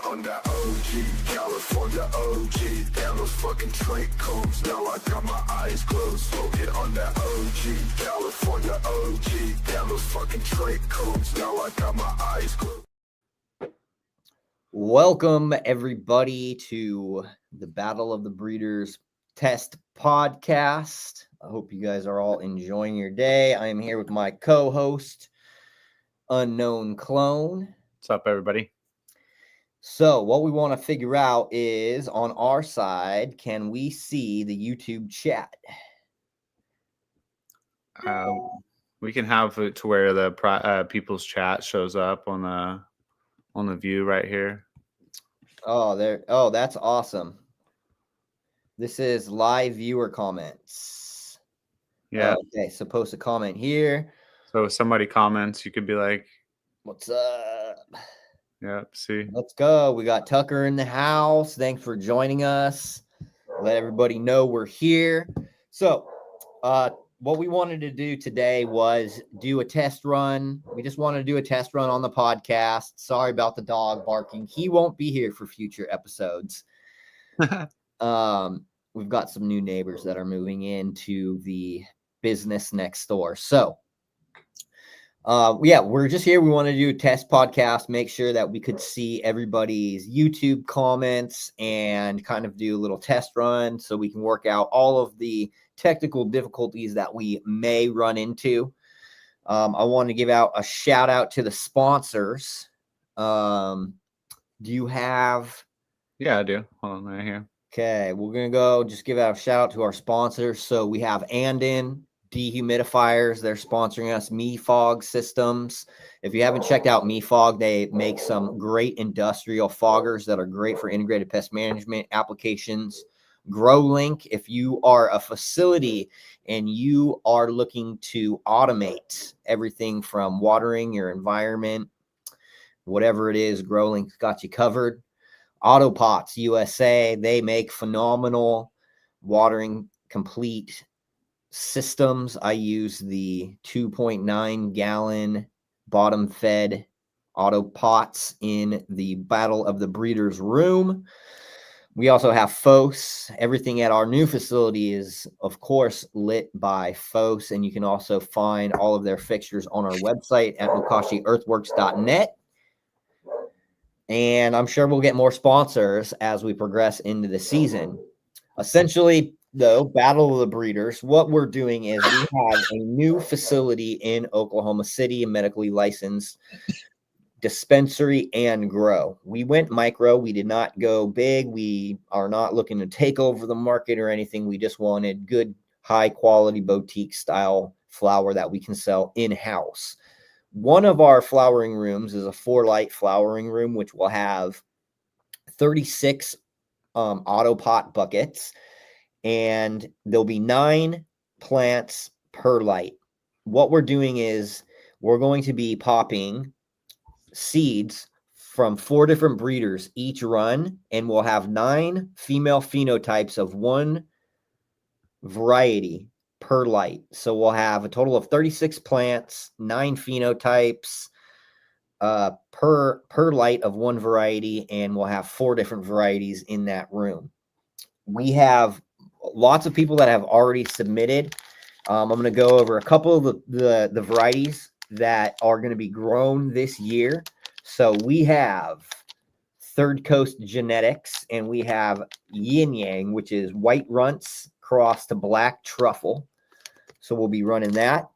on that OG, California OG. Damn those fucking Drake combs, now I got my eyes closed. Smoking on that OG, California OG. Damn those fucking Drake combs, now I got my eyes closed. Welcome everybody to the Battle of the Breeders Test Podcast. I hope you guys are all enjoying your day. I am here with my co-host, Unknown Clone. What's up, everybody? So what we want to figure out is, on our side, can we see the YouTube chat? We can have it to where the people's chat shows up on the view right here. Oh, there. Oh, that's awesome. This is live viewer comments. Yeah. Okay, so post a comment here. So if somebody comments, you could be like, "What's up?" Yeah, see. Let's go. We got Tucker in the house. Thanks for joining us. Let everybody know we're here. So, what we wanted to do today was do a test run. We just wanted to do a test run on the podcast. Sorry about the dog barking. He won't be here for future episodes. We've got some new neighbors that are moving into the business next door. So, we're just here. We want to do a test podcast, make sure that we could see everybody's YouTube comments and kind of do a little test run so we can work out all of the technical difficulties that we may run into. I want to give out a shout out to the sponsors. Do you have? Yeah, I do. Hold on right here. Okay, we're going to go just give out a shout out to our sponsors. So we have Andon dehumidifiers. They're sponsoring us. MeFog Systems. If you haven't checked out MeFog, they make some great industrial foggers that are great for integrated pest management applications. GrowLink, if you are a facility and you are looking to automate everything from watering your environment, whatever it is, GrowLink's got you covered. Autopots USA, they make phenomenal watering complete systems. I use the 2.9 gallon bottom fed Autopots in the Battle of the Breeders room. We also have FOS. Everything at our new facility is, of course, lit by FOS, and you can also find all of their fixtures on our website at mukashiearthworks.net. And I'm sure we'll get more sponsors as we progress into the season. Essentially, though, Battle of the Breeders, what we're doing is we have a new facility in Oklahoma City, a medically licensed dispensary and grow. We went micro. We did not go big. We are not looking to take over the market or anything. We just wanted good, high quality boutique style flower that we can sell in-house. One of our flowering rooms is a 4-light flowering room, which will have 36 Autopot buckets, and there'll be 9 plants per light. What we're doing is we're going to be popping seeds from 4 different breeders each run, and we'll have 9 female phenotypes of one variety per light. So we'll have a total of 36 plants, 9 phenotypes per light of one variety, and we'll have 4 different varieties in that room. We have lots of people that have already submitted. I'm going to go over a couple of the varieties that are going to be grown this year. So we have Third Coast Genetics, and we have Yin Yang, which is white runts crossed to black truffle. So we'll be running that.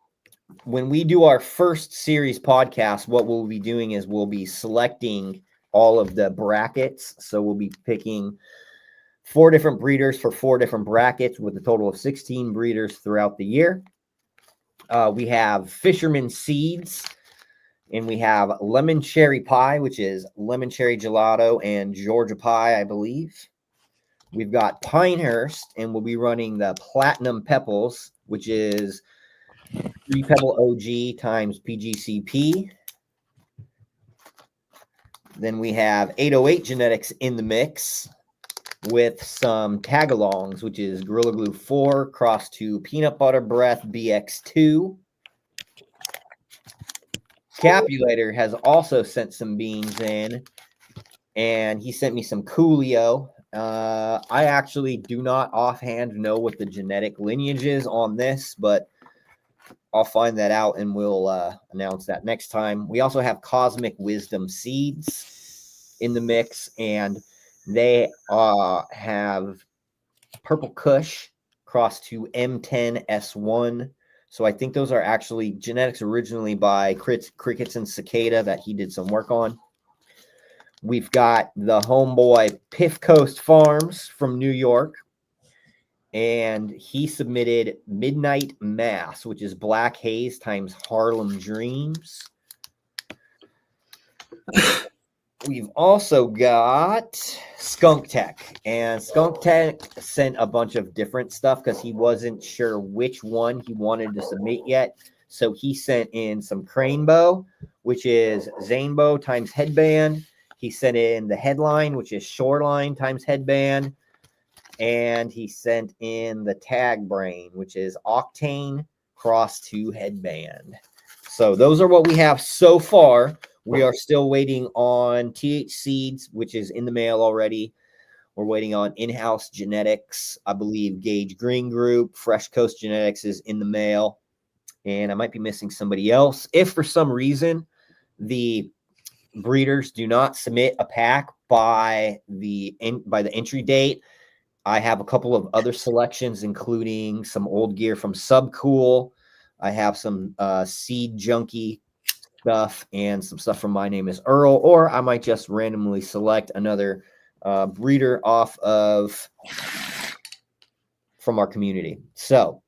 When we do our first series podcast, what we'll be doing is we'll be selecting all of the brackets. So we'll be picking 4 different breeders for 4 different brackets with a total of 16 breeders throughout the year. We have Fisherman Seeds, and we have Lemon Cherry Pie, which is lemon cherry gelato and Georgia pie, I believe. We've got Pinehurst, and we'll be running the Platinum Pebbles, which is 3 Pebble OG times PGCP. Then we have 808 Genetics in the mix with some Tagalongs, which is Gorilla Glue 4 crossed to Peanut Butter Breath BX2. Capulator has also sent some beans in and he sent me some Coolio. I actually do not offhand know what the genetic lineage is on this, but I'll find that out and we'll announce that next time. We also have Cosmic Wisdom seeds in the mix, and they have Purple Kush crossed to M10S1. So I think those are actually genetics originally by Crickets and Cicada that he did some work on. We've got the homeboy Piff Coast Farms from New York, and he submitted Midnight Mass, which is Black Haze times Harlem Dreams. We've also got Skunk Tech, and Skunk Tech sent a bunch of different stuff because he wasn't sure which one he wanted to submit yet. So he sent in some Cranebow, which is Zanebow times headband. He sent in the headline, which is Shoreline times headband. And he sent in the Tag Brain, which is Octane cross to headband. So those are what we have so far. We are still waiting on TH Seeds, which is in the mail already. We're waiting on in-house genetics. I believe Gage Green Group, Fresh Coast Genetics is in the mail. And I might be missing somebody else. If for some reason the breeders do not submit a pack by the entry date, I have a couple of other selections, including some old gear from Subcool. I have some Seed Junkie stuff and some stuff from My Name is Earl, or I might just randomly select another breeder off of from our community. So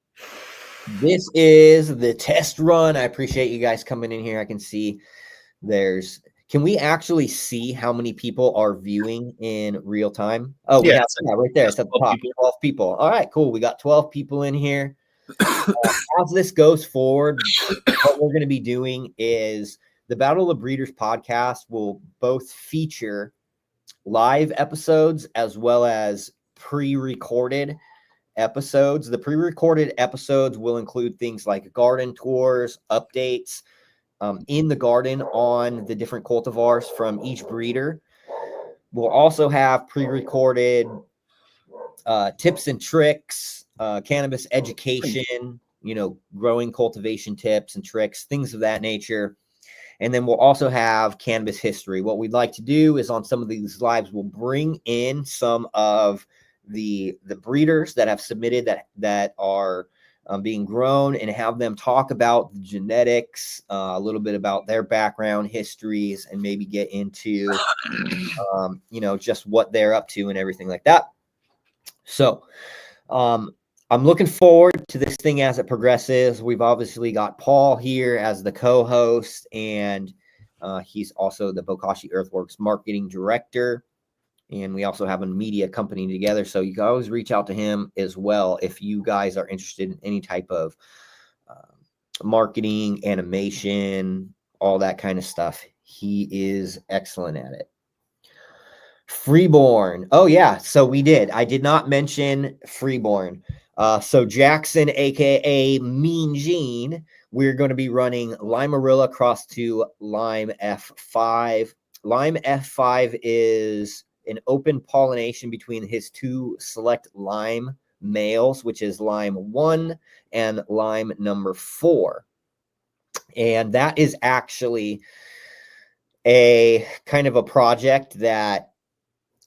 this is the test run. I appreciate you guys coming in here. I can see can we actually see how many people are viewing in real time? Oh, we have right there. It's at the top. 12 people. All right, cool. We got 12 people in here. As this goes forward, what we're going to be doing is the Battle of Breeders podcast will both feature live episodes as well as pre-recorded episodes. The pre-recorded episodes will include things like garden tours, updates in the garden on the different cultivars from each breeder. We'll also have pre-recorded tips and tricks, cannabis education, growing cultivation tips and tricks, things of that nature. And then we'll also have cannabis history. What we'd like to do is on some of these lives, we'll bring in some of the breeders that have submitted that are being grown and have them talk about the genetics, a little bit about their background histories, and maybe get into, just what they're up to and everything like that. So I'm looking forward to this thing as it progresses. We've obviously got Paul here as the co-host, and he's also the Bokashi Earthworks marketing director. And we also have a media company together. So you can always reach out to him as well if you guys are interested in any type of marketing, animation, all that kind of stuff. He is excellent at it. Freeborn. Oh, yeah. So I did not mention Freeborn. So Jackson, a.k.a. Mean Gene, we're going to be running Limarilla cross to Lime F5. Lime F5 is an open pollination between his two select lime males, which is lime 1 and lime number 4. And that is actually a kind of a project that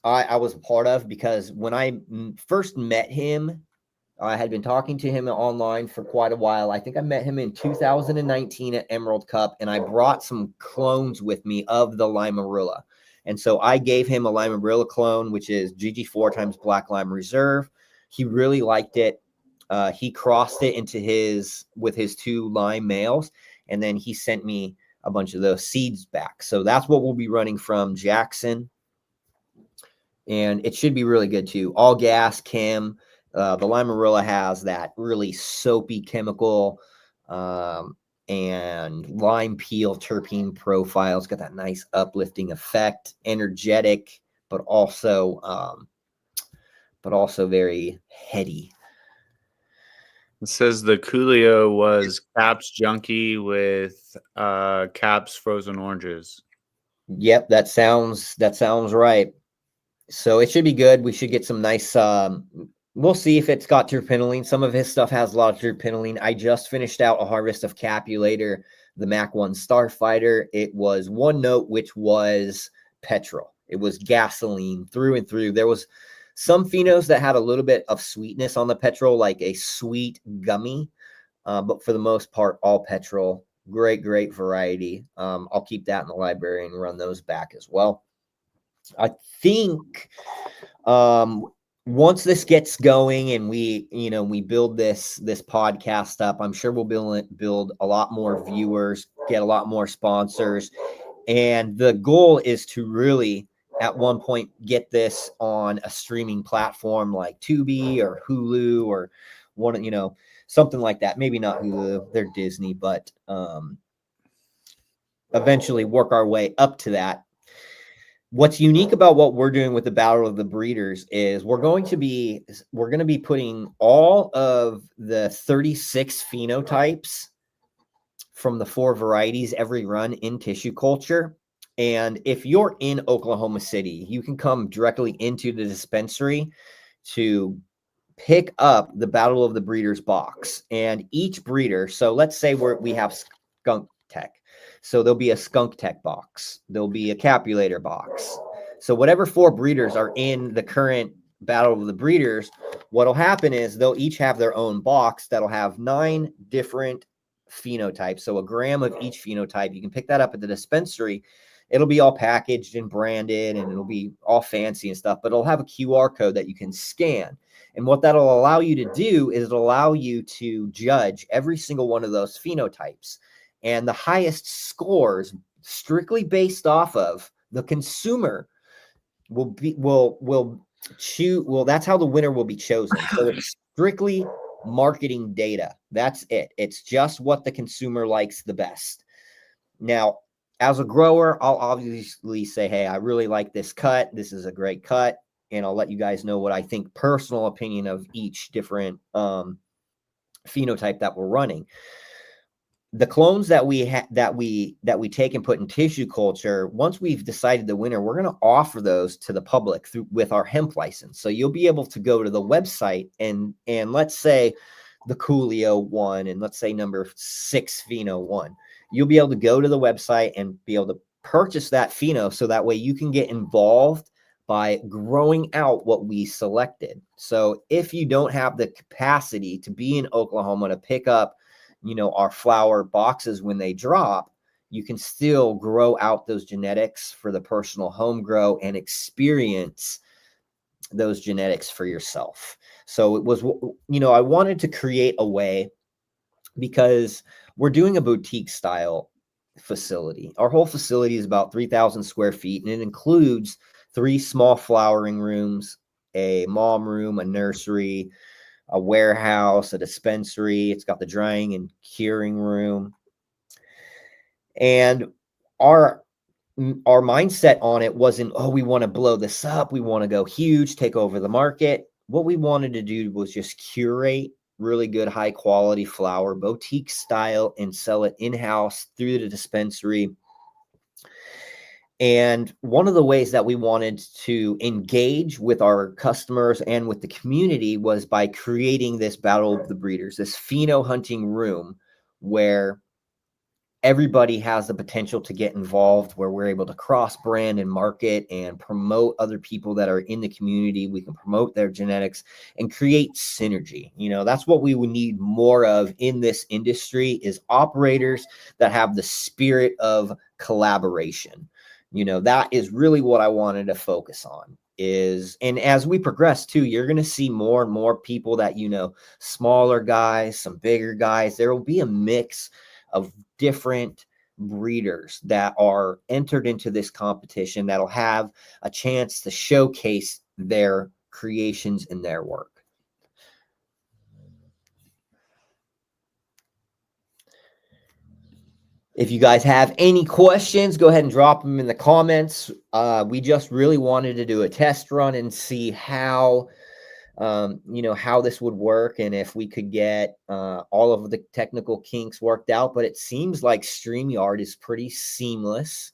I was a part of, because when I first met him, I had been talking to him online for quite a while. I think I met him in 2019 at Emerald Cup, and I brought some clones with me of the Limarilla. And so I gave him a Limarilla clone, which is GG4 times Black Lime Reserve. He really liked it. He crossed it with his two lime males, and then he sent me a bunch of those seeds back. So that's what we'll be running from Jackson. And it should be really good too. All gas, chem. The Limarilla has that really soapy chemical and lime peel terpene profile. It's got that nice uplifting effect, energetic, but also very heady. It says the Coolio was Caps Junkie with Caps Frozen Oranges. Yep, that sounds right. So it should be good. We should get some nice. We'll see if it's got terpinolene. Some of his stuff has a lot of terpinolene. I just finished out a harvest of Capulator, the Mac 1 Starfighter. It was one note, which was petrol. It was gasoline through and through. There was some phenos that had a little bit of sweetness on the petrol, like a sweet gummy, but for the most part, all petrol. Great variety. I'll keep that in the library and run those back as well. I think once this gets going and we build this podcast up, I'm sure we'll build a lot more viewers, get a lot more sponsors, and the goal is to really at one point get this on a streaming platform like Tubi or Hulu or something like that. Maybe not Hulu, they're Disney, but eventually work our way up to that. What's unique about what we're doing with the Battle of the Breeders is we're going to be putting all of the 36 phenotypes from the 4 varieties every run in tissue culture. And if you're in Oklahoma City, you can come directly into the dispensary to pick up the Battle of the Breeders box. And each breeder, so let's say we have Skunk Tech. So there'll be a Skunk Tech box. There'll be a Capulator box. So whatever 4 breeders are in the current Battle of the Breeders, what'll happen is they'll each have their own box that'll have 9 different phenotypes. So a gram of each phenotype. You can pick that up at the dispensary. It'll be all packaged and branded, and it'll be all fancy and stuff, but it'll have a QR code that you can scan. And what that'll allow you to do is it'll allow you to judge every single one of those phenotypes. And the highest scores, strictly based off of the consumer, will choose. Well, that's how the winner will be chosen. So it's strictly marketing data. That's it. It's just what the consumer likes the best. Now, as a grower, I'll obviously say, hey, I really like this cut. This is a great cut. And I'll let you guys know what I think, personal opinion of each different phenotype that we're running. The clones that we take and put in tissue culture, once we've decided the winner, we're going to offer those to the public with our hemp license. So you'll be able to go to the website and let's say the Coolio one, and let's say number 6 pheno one. You'll be able to go to the website and be able to purchase that pheno, so that way you can get involved by growing out what we selected. So if you don't have the capacity to be in Oklahoma to pick up our flower boxes when they drop, you can still grow out those genetics for the personal home grow and experience those genetics for yourself. So it was, I wanted to create a way, because we're doing a boutique style facility. Our whole facility is about 3,000 square feet, and it includes 3 small flowering rooms, a mom room, a nursery, a warehouse, a dispensary. It's got the drying and curing room. And our mindset on it wasn't, oh, we want to blow this up, we want to go huge, take over the market. What we wanted to do was just curate really good, high quality flower, boutique style, and sell it in-house through the dispensary. And one of the ways that we wanted to engage with our customers and with the community was by creating this Battle of the Breeders, this pheno hunting room where everybody has the potential to get involved, where we're able to cross brand and market and promote other people that are in the community. We can promote their genetics and create synergy. That's what we would need more of in this industry, is operators that have the spirit of collaboration. That is really what I wanted to focus on. And as we progress too, you're going to see more and more people that, smaller guys, some bigger guys. There will be a mix of different breeders that are entered into this competition that'll have a chance to showcase their creations and their work. If you guys have any questions, go ahead and drop them in the comments. We just really wanted to do a test run and see how this would work, and if we could get all of the technical kinks worked out. But it seems like StreamYard is pretty seamless.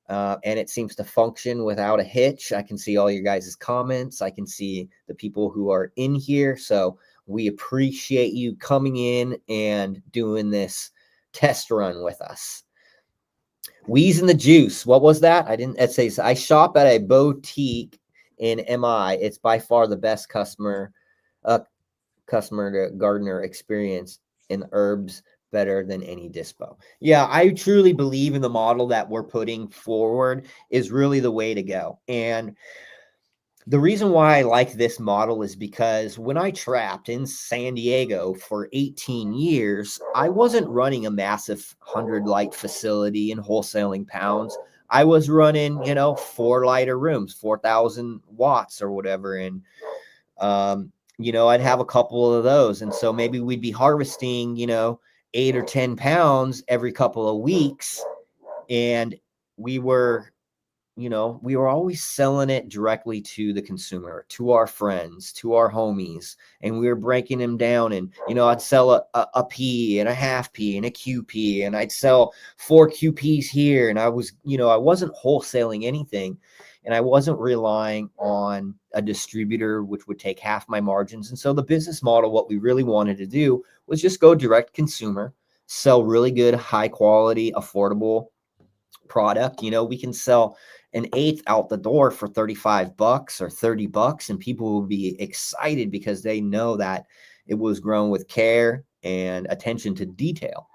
and it seems to function without a hitch. I can see all your guys' comments. I can see the people who are in here. So we appreciate you coming in and doing this test run with us. Wheeze in the Juice. What was that? I didn't. It says I shop at a boutique in MI. It's by far the best customer to gardener experience in herbs, better than any dispo. Yeah, I truly believe in the model that we're putting forward is really the way to go. And the reason why I like this model is because when I trapped in San Diego for 18 years, I wasn't running a massive 100 light facility and wholesaling pounds. I was running, 4 lighter rooms, 4,000 watts or whatever. And, I'd have a couple of those. And so maybe we'd be harvesting, 8 or 10 pounds every couple of weeks. And we were always selling it directly to the consumer, to our friends, to our homies, and we were breaking them down. And, I'd sell a P and a half P and a QP, and I'd sell 4 QPs here. And I wasn't wholesaling anything, and I wasn't relying on a distributor, which would take half my margins. And so the business model, what we really wanted to do was just go direct consumer, sell really good, high quality, affordable product. We can sell an eighth out the door for $35 or $30, and people will be excited because they know that it was grown with care and attention to detail.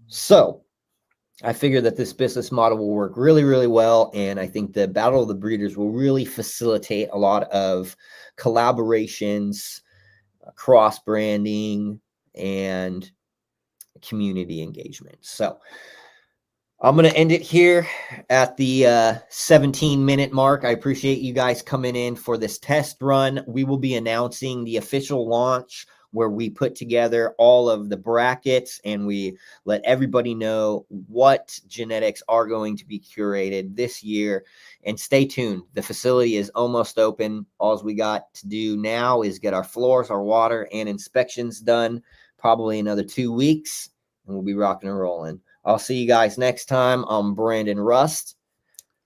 So I figure that this business model will work really, really well. And I think the Battle of the Breeders will really facilitate a lot of collaborations, cross branding, and community engagement. So I'm going to end it here at the 17-minute mark. I appreciate you guys coming in for this test run. We will be announcing the official launch where we put together all of the brackets and we let everybody know what genetics are going to be curated this year. And stay tuned. The facility is almost open. All we got to do now is get our floors, our water, and inspections done. Probably another 2 weeks, and we'll be rocking and rolling. I'll see you guys next time. I'm Brandon Rust.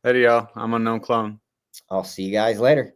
Hey, y'all. I'm Unknown Clone. I'll see you guys later.